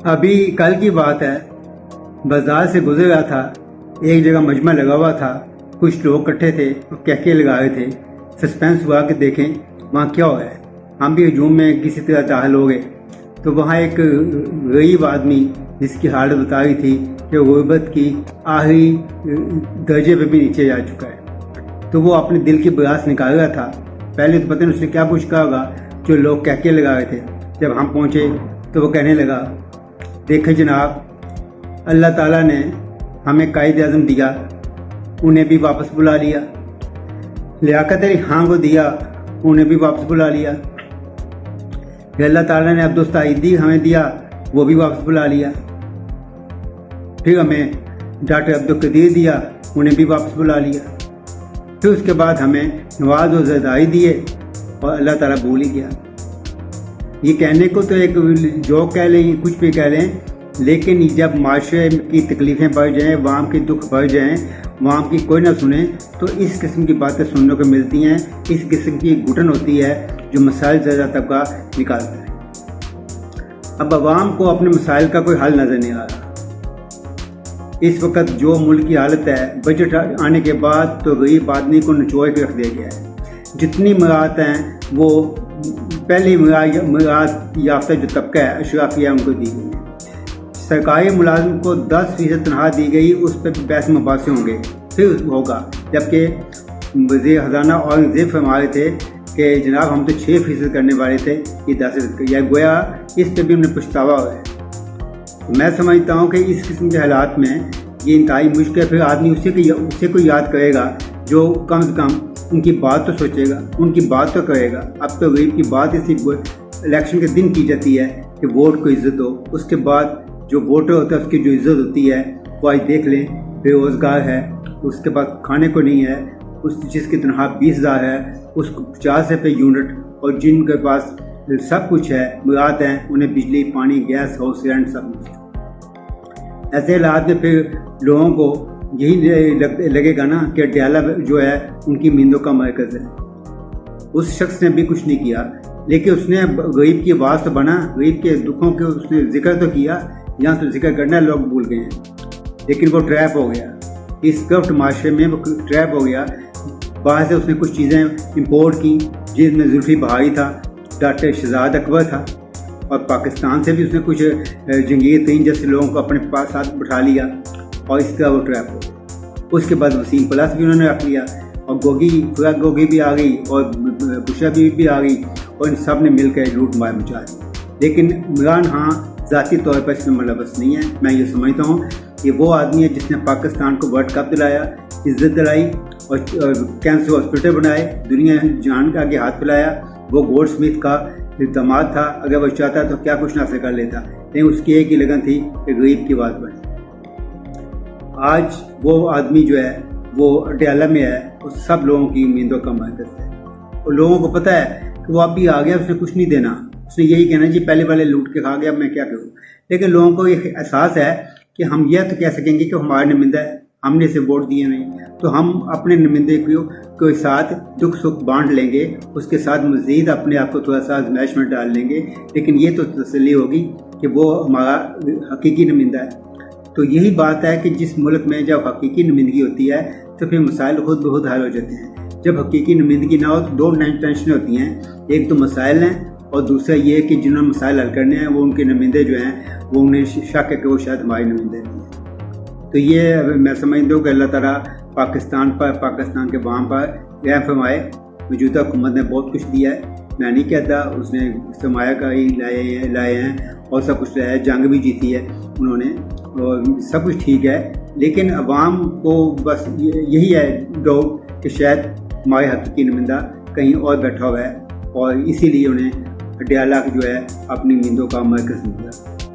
ابھی کل کی بات ہے، بازار سے گزر رہا تھا، ایک جگہ مجمع لگا ہوا تھا، کچھ لوگ اکٹھے تھے اور کہکے لگا رہے تھے۔ سسپینس ہوا کہ دیکھیں وہاں کیا ہوا ہے۔ ہم بھی ہجوم میں کسی طرح داخل ہو گئے تو وہاں ایک غریب آدمی جس کی حالت بتا رہی تھی کہ غربت کی آخری درجے پہ بھی نیچے جا چکا ہے، تو وہ اپنے دل کی براس نکال رہا تھا۔ پہلے تو پتہ نہیں اس نے کیا کچھ کہا ہوگا، جو لوگ کہکے لگا رہے تھے۔ جب ہم پہنچے تو وہ کہنے لگا، دیکھیں جناب، اللہ تعالیٰ نے ہمیں قائد اعظم دیا، انہیں بھی واپس بلا لیا۔ لیاقت علی خان کو دیا، انہیں بھی واپس بلا لیا۔ پھر اللہ تعالیٰ نے عبدالستاہیدی ہمیں دیا، وہ بھی واپس بلا لیا۔ پھر ہمیں ڈاکٹر عبدالقدیر دیا، انہیں بھی واپس بلا لیا۔ پھر اس کے بعد ہمیں نواز و زرداری دیے اور اللہ تعالیٰ بھول ہی گیا۔ یہ کہنے کو تو ایک جوک کہہ لیں، کچھ بھی کہہ لیں، لیکن جب معاشرے کی تکلیفیں بڑھ جائیں، عوام کے دکھ بڑھ جائیں، عوام کی کوئی نہ سنے، تو اس قسم کی باتیں سننے کو ملتی ہیں۔ اس قسم کی گھٹن ہوتی ہے جو مسائل زیادہ طبقہ نکالتا ہے۔ اب عوام کو اپنے مسائل کا کوئی حل نظر نہیں آ رہا۔ اس وقت جو ملک کی حالت ہے، بجٹ آنے کے بعد تو غریب آدمی کو نچوڑ کے رکھ دیا گیا ہے۔ جتنی مراعات ہیں وہ پہلی مراعات یافتہ جو طبقہ ہے، اشرافیہ، ان کو دی گئی ہے۔ سرکاری ملازم کو 10% تنخواہ دی گئی، اس پہ بھی بحث مباحثے ہوں گے، پھر ہوگا۔ جبکہ وزیر خزانہ اورنگزیب فرما رہے تھے کہ جناب ہم تو 6% کرنے والے تھے، یہ 10% یا گویا اس پہ بھی انہیں پچھتاوا ہوا ہے۔ میں سمجھتا ہوں کہ اس قسم کے حالات میں یہ انتہائی مشکل ہے۔ پھر آدمی اسے کو یاد کرے گا جو کم از کم ان کی بات تو سوچے گا، ان کی بات تو کرے گا۔ اب تو غریب کی بات اسی الیکشن کے دن کی جاتی ہے کہ ووٹ کو عزت دو، اس کے بعد جو ووٹر ہوتا ہے اس کی جو عزت ہوتی ہے وہ آج دیکھ لیں، بے روزگار ہے، اس کے پاس کھانے کو نہیں ہے، جس کی تنخواہ 20,000 ہے اس کو 50 روپے یونٹ، اور جن کے پاس سب کچھ ہے، مراعات ہیں، انہیں بجلی، پانی، گیس، ہاؤس رینٹ سب کچھ۔ ایسے حالات میں پھر لوگوں کو یہی لگے گا نا کہ ڈیالہ جو ہے ان کی نیندوں کا مرکز ہے۔ اس شخص نے بھی کچھ نہیں کیا، لیکن اس نے غریب کی آواز تو بنا، غریب کے دکھوں کے اس نے ذکر تو کیا، یہاں تو ذکر کرنا لوگ بھول گئے ہیں، لیکن وہ ٹریپ ہو گیا۔ اس کرپٹ معاشرے میں وہ ٹریپ ہو گیا۔ باہر سے اس نے کچھ چیزیں امپورٹ کی، جس میں زلفی بہاری تھا، ڈاکٹر شہزاد اکبر تھا، اور پاکستان سے بھی اس نے کچھ جنگیر ترین جیسے لوگوں کو اپنے پاس ساتھ بٹھا لیا، اور اس طرح وہ ٹریپ ہو گیا۔ اس کے بعد وسیم پلس بھی انہوں نے رکھ لیا، اور فراق گوگی بھی آ گئی، اور بشرا بھی آ گئی، اور ان سب نے مل کر لوٹ مار مچا دی۔ لیکن عمران خان ذاتی طور پر اس میں ملوث نہیں ہے۔ میں یہ سمجھتا ہوں کہ وہ آدمی ہے جس نے پاکستان کو ورلڈ کپ دلایا، عزت دلائی، اور کینسر ہاسپٹل بنائے، دنیا جان کے آگے ہاتھ پھیلایا۔ وہ گولڈ سمتھ کا داماد تھا، اگر وہ چاہتا تو کیا کچھ نہ حاصل کر لیتا، لیکن اس کی ایک ہی لگن تھی کہ غریب کی بات بنے۔ آج وہ آدمی جو ہے وہ ڈیالہ میں ہے، اور سب لوگوں کی امیدوں کا مرکز ہے، اور لوگوں کو پتہ ہے کہ وہ اب بھی آ گیا، اس نے کچھ نہیں دینا، اس نے یہی کہنا جی پہلے والے لوٹ کے کھا گیا، میں کیا کروں۔ لیکن لوگوں کو یہ احساس ہے کہ ہم یہ تو کہہ سکیں گے کہ ہمارے نمائندہ ہے، ہم نے اسے ووٹ دیے نہیں، تو ہم اپنے نمائندے کے ساتھ دکھ سکھ بانٹ لیں گے، اس کے ساتھ مزید اپنے آپ کو تھوڑا سا آزمائش میں ڈال لیں گے، لیکن یہ تو تسلی ہوگی کہ وہ ہمارا حقیقی نمائندہ ہے۔ تو یہی بات ہے کہ جس ملک میں جب حقیقی نمائندگی ہوتی ہے تو پھر مسائل خود بخود حل ہو جاتے ہیں۔ جب حقیقی نمائندگی نہ ہو تو دو ٹینشنیں ہوتی ہیں، ایک تو مسائل ہیں، اور دوسرا یہ کہ جنہوں نے مسائل حل کرنے ہیں وہ ان کے نمائندے جو ہیں وہ انہیں شک ہے کہ وہ شاید ہمارے نمائندے نہیں ہیں۔ تو یہ میں سمجھتا ہوں کہ اللہ تعالیٰ پاکستان پر، پاکستان کے عوام پر رحم فرمائے۔ موجودہ حکومت نے بہت کچھ دیا ہے، میں نہیں کہتا، اس نے سرمایہ کاری لائے ہیں اور سب کچھ لایا ہے، جنگ بھی جیتی ہے انہوں نے، اور سب کچھ ٹھیک ہے، لیکن عوام کو بس یہی ہے ڈاؤٹ کہ شاید ہمارے حقیقی نمائندہ کہیں اور بیٹھا ہوا ہے، اور اسی لیے انہیں ڈیالہ جو ہے اپنی نیندوں کا مرکز مل گیا۔